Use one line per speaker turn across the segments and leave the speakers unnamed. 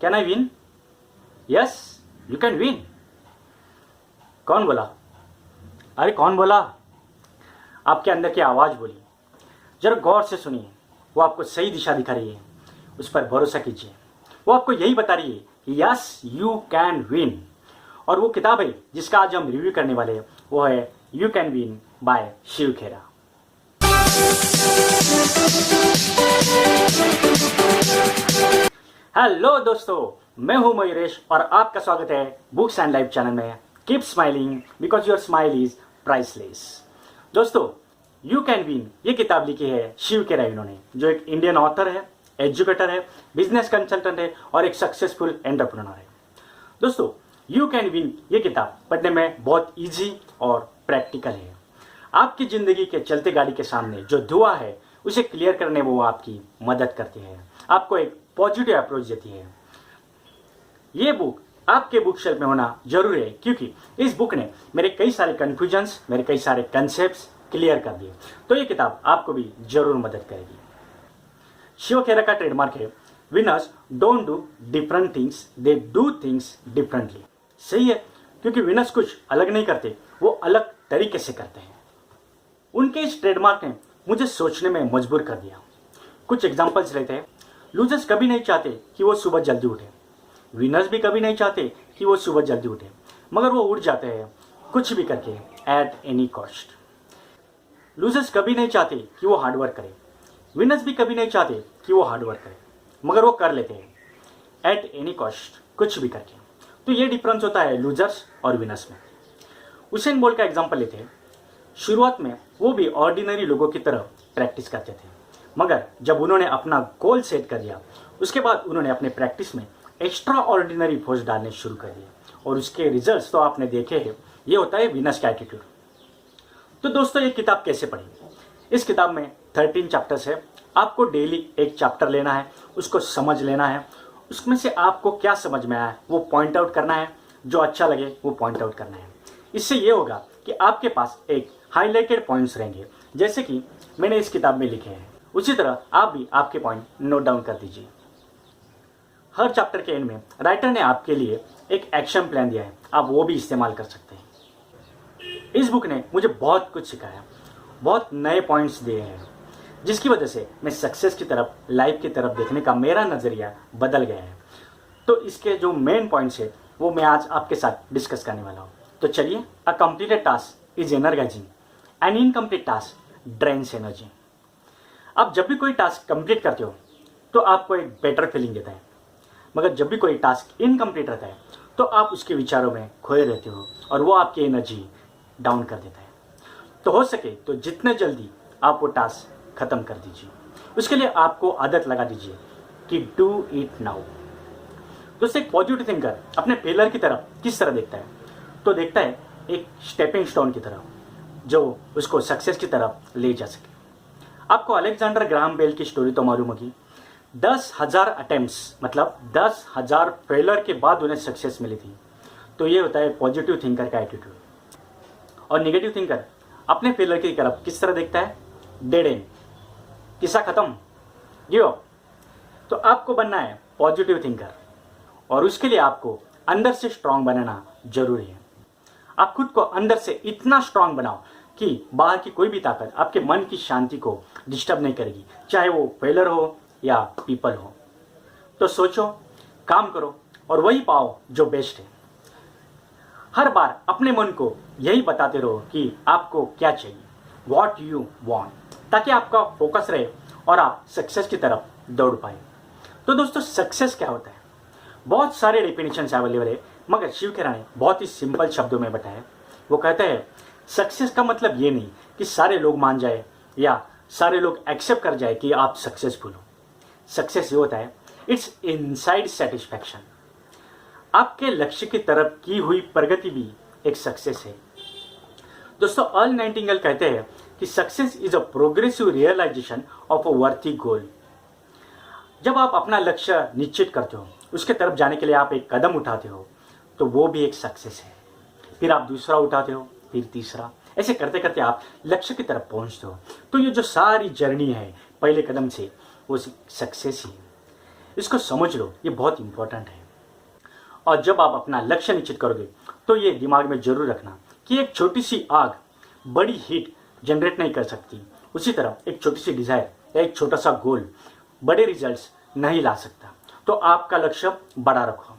Can I win? Yes, you can win. कौन बोला? अरे कौन बोला? आपके अंदर की आवाज बोली। जरा गौर से सुनिए, वो आपको सही दिशा दिखा रही है, उस पर भरोसा कीजिए। वो आपको यही बता रही है कि यस यू कैन विन। और वो किताब है जिसका आज हम रिव्यू करने वाले हैं, वो है यू कैन विन बाय शिव खेरा। हेलो दोस्तों, मैं हूं मयूरेश और आपका स्वागत है बुक्स एंड लाइफ चैनल में। Keep smiling because your smile is priceless. दोस्तों, यू कैन विन ये किताब लिखी है शिव खेरा इन्होंने, जो एक इंडियन ऑथर है, एजुकेटर है, बिजनेस कंसल्टेंट है और एक सक्सेसफुल एंटरप्रेन्योर है। दोस्तों, यू कैन विन ये किताब पढ़ने में बहुत इजी और प्रैक्टिकल है। आपकी जिंदगी के चलते गाड़ी के सामने जो धुआं है उसे क्लियर करने में वो आपकी मदद करती है, आपको एक पॉजिटिव अप्रोच देती है। ये बुक आपके बुक शेल्फ में होना जरूरी है, क्योंकि इस बुक ने मेरे कई सारे कंफ्यूजन्स, मेरे कई सारे कंसेप्ट्स क्लियर कर दिए। तो ये किताब आपको भी जरूर मदद करेगी। शिव खेरा का ट्रेडमार्क है winners don't do different things, they do things differently. सही है, क्योंकि विनर्स कुछ अलग नहीं करते, वो अलग तरीके से करते हैं। उनके इस ट्रेडमार्क ने मुझे सोचने में मजबूर कर दिया। कुछ एग्जांपल्स लेते हैं। लूजर्स कभी नहीं चाहते कि वो सुबह जल्दी उठे, विनर्स भी कभी नहीं चाहते कि वो सुबह जल्दी उठे, मगर वो उठ जाते हैं कुछ भी करके, एट एनी कॉस्ट। लूजर्स कभी नहीं चाहते कि वो हार्डवर्क करे, विनर्स भी कभी नहीं चाहते कि वो हार्डवर्क करे, मगर वो कर लेते हैं एट एनी कॉस्ट, कुछ भी करके। तो ये डिफरेंस होता है लूजर्स और विनर्स में। उसेन बोल्ट का एग्जांपल लेते हैं। शुरुआत में वो भी ऑर्डिनरी लोगों की तरह प्रैक्टिस करते थे, मगर जब उन्होंने अपना गोल सेट कर दिया, उसके बाद उन्होंने अपने प्रैक्टिस में एक्स्ट्रा ऑर्डिनरी फोर्स डालने शुरू कर दिए और उसके रिजल्ट्स तो आपने देखे हैं। ये होता है विनर्स का एटीट्यूड। तो दोस्तों, ये किताब कैसे पढ़ी? इस किताब में 13 चैप्टर्स है। आपको डेली एक चैप्टर लेना है, उसको समझ लेना है, उसमें से आपको क्या समझ में आया वो पॉइंट आउट करना है, जो अच्छा लगे वो पॉइंट आउट करना है। इससे ये होगा कि आपके पास एक हाईलाइटेड पॉइंट्स रहेंगे, जैसे कि मैंने इस किताब में लिखे हैं। उसी तरह आप भी आपके पॉइंट नोट डाउन कर दीजिए। हर चैप्टर के एंड में राइटर ने आपके लिए एक एक्शन प्लान दिया है, आप वो भी इस्तेमाल कर सकते हैं। इस बुक ने मुझे बहुत कुछ सिखाया, बहुत नए पॉइंट्स दिए हैं, जिसकी वजह से मैं सक्सेस की तरफ, लाइफ की तरफ देखने का मेरा नज़रिया बदल गया है। तो इसके जो मेन पॉइंट्स है वो मैं आज आपके साथ डिस्कस करने वाला हूँ। तो चलिए। A completed task is energizing, an incomplete task drains energy. आप जब भी कोई टास्क कंप्लीट करते हो तो आपको एक बेटर फीलिंग देता है, मगर जब भी कोई टास्क इनकम्प्लीट रहता है तो आप उसके विचारों में खोए रहते हो और वो आपकी एनर्जी डाउन कर देता है। तो हो सके तो जितने जल्दी आप वो टास्क खत्म कर दीजिए। उसके लिए आपको आदत लगा दीजिए कि डू इट नाउ। दोस्तों, एक पॉजिटिव थिंकर अपने फेलियर की तरफ किस तरह देखता है? तो देखता है एक स्टेपिंग स्टोन की तरह, जो उसको सक्सेस की तरफ ले जा सके। आपको अलेक्जेंडर ग्राहम बेल की स्टोरी तो मालूम होगी। 10,000 अटेम्प्ट्स, मतलब 10,000 फेलियर के बाद उन्हें सक्सेस मिली थी। तो ये होता है पॉजिटिव थिंकर का एटीट्यूड। और नेगेटिव थिंकर अपने फेलियर की तरफ किस तरह देखता है? डेड एंड, किस्सा खत्म, गिव अप। तो आपको बनना है पॉजिटिव थिंकर, और उसके लिए आपको अंदर से स्ट्रांग बनाना जरूरी है। आप खुद को अंदर से इतना स्ट्रांग बनाओ कि बाहर की कोई भी ताकत आपके मन की शांति को डिस्टर्ब नहीं करेगी, चाहे वो फेलियर हो या पीपल हो। तो सोचो, काम करो और वही पाओ जो बेस्ट है। हर बार अपने मन को यही बताते रहो कि आपको क्या चाहिए, व्हाट यू वांट, ताकि आपका फोकस रहे और आप सक्सेस की तरफ दौड़ पाए। तो दोस्तों, सक्सेस क्या होता है? बहुत सारे डेफिनेशंस अवेलेबल है, मगर शिव खेरा ने बहुत ही सिंपल शब्दों में बताया। वो कहते हैं सक्सेस का मतलब ये नहीं कि सारे लोग मान जाए या सारे लोग एक्सेप्ट कर जाए कि आप सक्सेसफुल हो। सक्सेस ये होता है, इट्स इनसाइड सेटिस्फैक्शन। आपके लक्ष्य की तरफ की हुई प्रगति भी एक सक्सेस है। दोस्तों, अर्ल नाइटिंगेल कहते हैं कि success is a progressive realization of a worthy goal. जब आप अपना लक्ष्य निश्चित करते हो, उसके तरफ जाने के लिए आप एक कदम उठाते हो, तो वो भी एक सक्सेस है। फिर आप दूसरा उठाते हो, फिर तीसरा, ऐसे करते करते आप लक्ष्य की तरफ पहुंचते हो। तो ये जो सारी जर्नी है पहले कदम से, वो सक्सेस ही है। इसको समझ लो, ये बहुत इंपॉर्टेंट है। और जब आप अपना लक्ष्य निश्चित करोगे तो ये दिमाग में जरूर रखना कि एक छोटी सी आग बड़ी हीट जनरेट नहीं कर सकती, उसी तरह एक छोटी सी डिजायर या एक छोटा सा गोल बड़े रिजल्ट्स नहीं ला सकता। तो आपका लक्ष्य बड़ा रखो,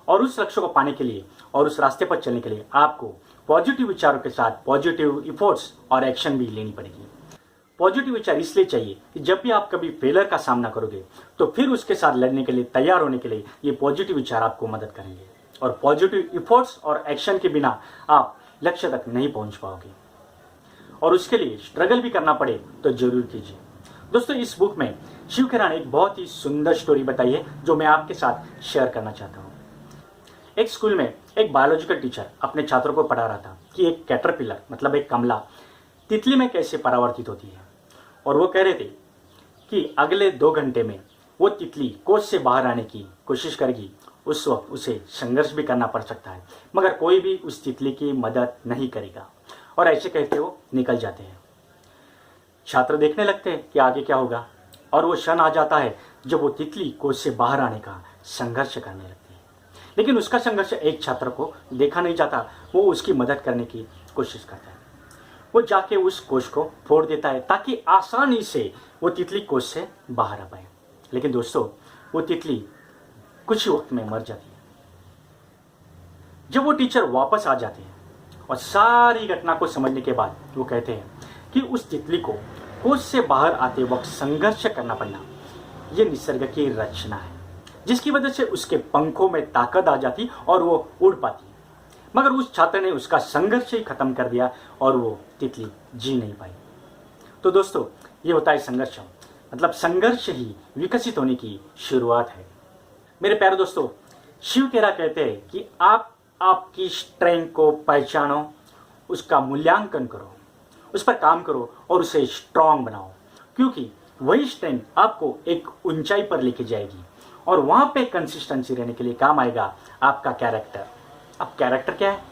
और उस लक्ष्य को पाने के लिए और उस रास्ते पर चलने के लिए आपको पॉजिटिव विचारों के साथ पॉजिटिव इफोर्ट्स और एक्शन भी लेनी पड़ेगी। पॉजिटिव विचार इसलिए चाहिए कि जब भी आप कभी फेलर का सामना करोगे तो फिर उसके साथ लड़ने के लिए तैयार होने के लिए ये पॉजिटिव विचार आपको मदद करेंगे, और पॉजिटिव इफोर्ट्स और एक्शन के बिना आप लक्ष्य तक नहीं पहुंच पाओगे, और उसके लिए स्ट्रगल भी करना पड़े तो जरूर कीजिए। दोस्तों, इस बुक में शिव खेरा ने एक बहुत ही सुंदर स्टोरी बताई है जो मैं आपके साथ शेयर करना चाहता हूँ। एक स्कूल में एक बायोलॉजिकल टीचर अपने छात्रों को पढ़ा रहा था कि एक कैटरपिलर मतलब एक कमला तितली में कैसे परावर्तित होती है, और वो कह रहे थे कि अगले 2 घंटे में वो तितली कोश से बाहर आने की कोशिश करेगी। उस वक्त उसे संघर्ष भी करना पड़ सकता है, मगर कोई भी उस तितली की मदद नहीं करेगा, और ऐसे कहते वो निकल जाते हैं। छात्र देखने लगते हैं कि आगे क्या होगा, और वो क्षण आ जाता है जब वो तितली कोश से बाहर आने का संघर्ष करने लगती है। लेकिन उसका संघर्ष एक छात्र को देखा नहीं जाता, वो उसकी मदद करने की कोशिश करता है। वो जाके उस कोश को फोड़ देता है ताकि आसानी से वो तितली कोश से बाहर आ पाए। लेकिन दोस्तों, वो तितली कुछ ही वक्त में मर जाती है। जब वो टीचर वापस आ जाते हैं और सारी घटना को समझने के बाद वो कहते हैं कि उस तितली को कोश से बाहर आते वक्त संघर्ष करना पड़ना ये निसर्ग की रचना है, जिसकी वजह से उसके पंखों में ताकत आ जाती और वो उड़ पाती। मगर उस छात्र ने उसका संघर्ष ही खत्म कर दिया और वो तितली जी नहीं पाई। तो दोस्तों, ये होता है संघर्ष, मतलब संघर्ष ही विकसित होने की शुरुआत है। मेरे प्यारे दोस्तों, शिव खेरा कहते हैं कि आप आपकी स्ट्रेंथ को पहचानो, उसका मूल्यांकन करो, उस पर काम करो और उसे स्ट्रांग बनाओ, क्योंकि वही स्ट्रेंथ आपको एक ऊंचाई पर लेके जाएगी, और वहां पे कंसिस्टेंसी रहने के लिए काम आएगा आपका कैरेक्टर। अब कैरेक्टर क्या है?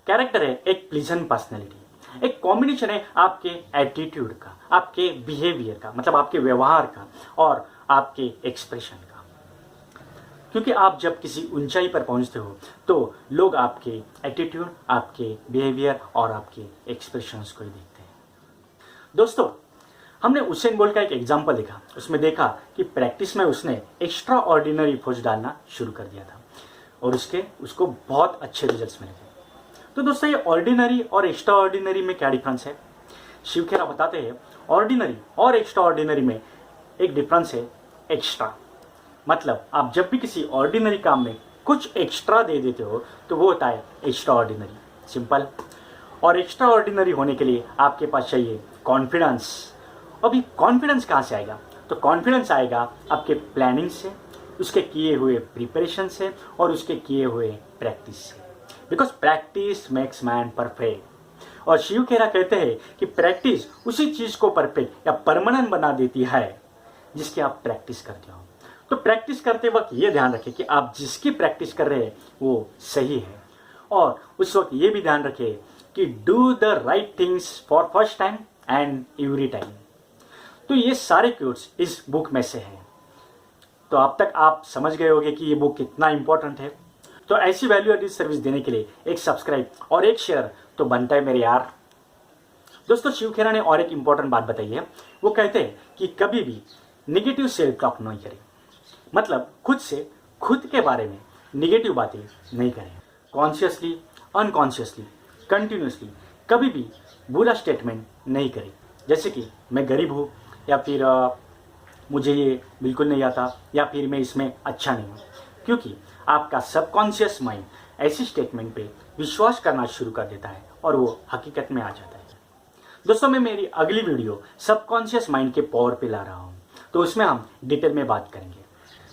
कैरेक्टर है एक प्लीजेंट पर्सनैलिटी, एक कॉम्बिनेशन है आपके एटीट्यूड का, आपके बिहेवियर का, मतलब आपके व्यवहार का और आपके एक्सप्रेशन का। क्योंकि आप जब किसी ऊंचाई पर पहुंचते हो तो लोग आपके एटीट्यूड, आपके बिहेवियर और आपके एक्सप्रेशंस को ही देखते हैं। दोस्तों, हमने उसेन बोल्ट का एक एग्जाम्पल देखा। उसमें देखा कि प्रैक्टिस में उसने एक्स्ट्रा ऑर्डिनरी एफर्ट्स डालना शुरू कर दिया था और उसको बहुत अच्छे रिजल्ट्स मिले थे। तो दोस्तों, ये ऑर्डिनरी और एक्स्ट्रा ऑर्डिनरी में क्या डिफरेंस है? शिव खेरा बताते हैं ऑर्डिनरी और एक्स्ट्रा ऑर्डिनरी में एक डिफरेंस है एक्स्ट्रा। मतलब आप जब भी किसी ऑर्डिनरी काम में कुछ एक्स्ट्रा दे देते हो तो वो होता है एक्स्ट्रा ऑर्डिनरी, सिंपल। और एक्स्ट्रा ऑर्डिनरी होने के लिए आपके पास चाहिए कॉन्फिडेंस। अभी कॉन्फिडेंस कहाँ से आएगा? तो कॉन्फिडेंस आएगा आपके प्लानिंग से, उसके किए हुए प्रिपरेशन से और उसके किए हुए प्रैक्टिस से, because practice makes man perfect. और शिव खेरा कहते हैं कि प्रैक्टिस उसी चीज को परफेक्ट या परमानेंट बना देती है जिसकी आप प्रैक्टिस करते हो। तो प्रैक्टिस करते वक्त ये ध्यान रखें कि आप जिसकी प्रैक्टिस कर रहे हैं वो सही है, और उस वक्त ये भी ध्यान रखें कि do the right things for first time and every time. तो ये सारे क्योट्स इस बुक में से हैं। तो अब तक आप समझ गए होंगे कि ये बुक कितना इंपॉर्टेंट है। तो ऐसी वैल्यू एडिड सर्विस देने के लिए एक सब्सक्राइब और एक शेयर तो बनता है मेरे यार। दोस्तों, शिव खेरा ने और एक इंपॉर्टेंट बात बताई है। वो कहते हैं कि कभी भी निगेटिव सेल्फ टॉक नहीं करें, मतलब खुद से खुद के बारे में निगेटिव बातें नहीं करें। कॉन्शियसली, अनकॉन्शियसली, कंटिन्यूसली कभी भी बुरा स्टेटमेंट नहीं करें, जैसे कि मैं गरीब हूँ, या फिर मुझे ये बिल्कुल नहीं आता, या फिर मैं इसमें अच्छा नहीं हूँ। क्योंकि आपका सबकॉन्शियस माइंड ऐसी स्टेटमेंट पे विश्वास करना शुरू कर देता है और वो हकीकत में आ जाता है। दोस्तों, मैं मेरी अगली वीडियो सबकॉन्शियस माइंड के पावर पे ला रहा हूँ, तो उसमें हम डिटेल में बात करेंगे।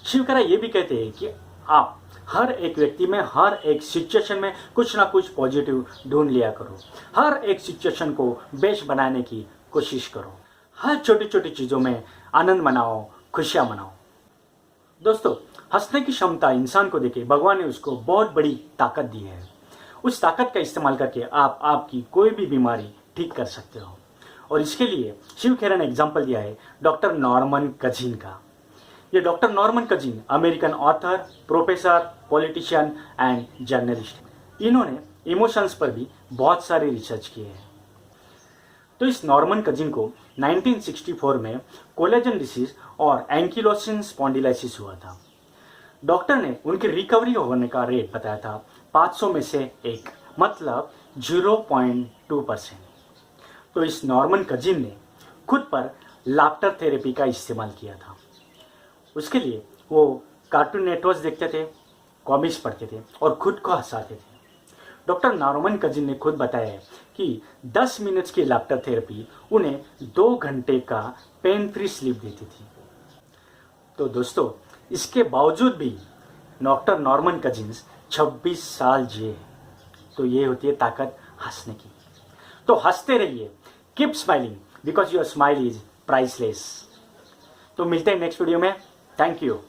शिव खेरा ये भी कहते हैं कि आप हर एक व्यक्ति में, हर एक सिचुएशन में कुछ ना कुछ पॉजिटिव ढूंढ लिया करो। हर एक सिचुएशन को बेस्ट बनाने की कोशिश करो। हर छोटी छोटी चीजों में आनंद मनाओ, खुशियां मनाओ। दोस्तों, हंसने की क्षमता इंसान को देके भगवान ने उसको बहुत बड़ी ताकत दी है। उस ताकत का इस्तेमाल करके आप आपकी कोई भी बीमारी ठीक कर सकते हो। और इसके लिए शिव खेरा ने एग्जाम्पल दिया है डॉक्टर नॉर्मन कजीन का। ये doctor Norman cousin American author, professor, politician and journalist. इन्होंने इमोशंस पर भी बहुत सारे रिसर्च किए हैं। तो इस नॉर्मन कजिन को 1964 में कोलेजन डिसीज और एंकिलोसिन स्पॉन्डिलाइसिस हुआ था। डॉक्टर ने उनकी रिकवरी होने का रेट बताया था 500 में से 1, मतलब 0.2%। तो इस नॉर्मन कजिन ने खुद पर लाफ्टर थेरेपी का इस्तेमाल किया था। उसके लिए वो कार्टून नेटवर्क्स देखते थे, कॉमिक्स पढ़ते थे और खुद को हंसाते थे। डॉक्टर नॉर्मन कजिन ने खुद बताया है कि 10 मिनट्स की लाफ्टर थेरेपी उन्हें 2 घंटे का पेन फ्री स्लीप देती थी। तो दोस्तों, इसके बावजूद भी डॉक्टर नॉर्मन कजिन्स 26 साल जिए। तो ये होती है ताकत हंसने की। तो हंसते रहिए, keep smiling because your smile is priceless. तो मिलते हैं नेक्स्ट वीडियो में। Thank you.